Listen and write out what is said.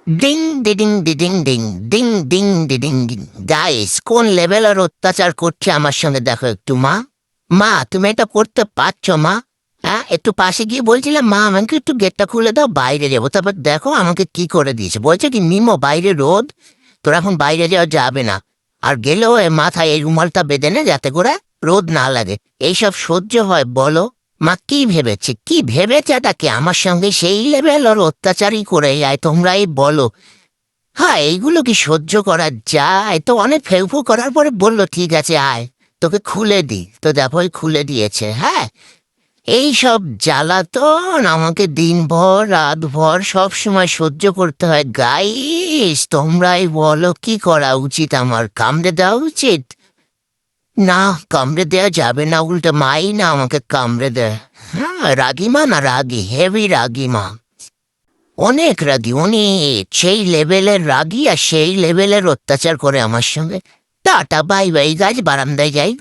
Ding ডিডিং ডিডিং ডিং ডিং ডিং ডিডিং ডিং। গাইস, কোন লেভেলের অত্যাচার করছে আমার সঙ্গে দেখো একটু। মা, মা তুমি এটা করতে পারছো মা? হ্যাঁ, একটু পাশে গিয়ে বলছিলাম মা আমাকে একটু গেটটা খুলে দাও, বাইরে যাবো। তারপর দেখো আমাকে কি করে দিয়েছে, বলছে কি নিমো বাইরে রোদ, তোর এখন বাইরে যাওয়া যাবে না। আর গেলেও মাথায় এই রুমালটা বেঁধে নে যাতে করে রোদ না লাগে। এইসব সহ্য হয় বলো? মা কি ভেবেছে, কি ভেবেছে এটাকে আমার সঙ্গে সেই লেভেল ওর অত্যাচারই করে যায়, তোমরাই বলো। হ্যাঁ, এইগুলো কি সহ্য করা যায়? তো অনেক ফেউফু করার পরে বললো ঠিক আছে আয় তোকে খুলে দি, তো দেখো খুলে দিয়েছে। হ্যাঁ, এই সব জ্বালাতন আমাকে দিনভর রাতভর সব সময় সহ্য করতে হয়। গাইস তোমরাই বলো কি করা উচিত আমার? কামড়ে দেওয়া উচিত? না, কামড়ে দেওয়া যাবে না, উল্টে মাই না আমাকে কামড়ে দেয়। হ্যাঁ, রাগী মা না, রাগী, হেভি রাগী মা, অনেক রাগী অনেক, সেই লেভেলের রাগী আর সেই লেভেলের অত্যাচার করে আমার সঙ্গে। টাটা বাই বাই গাছ, বারান্দায় যাই।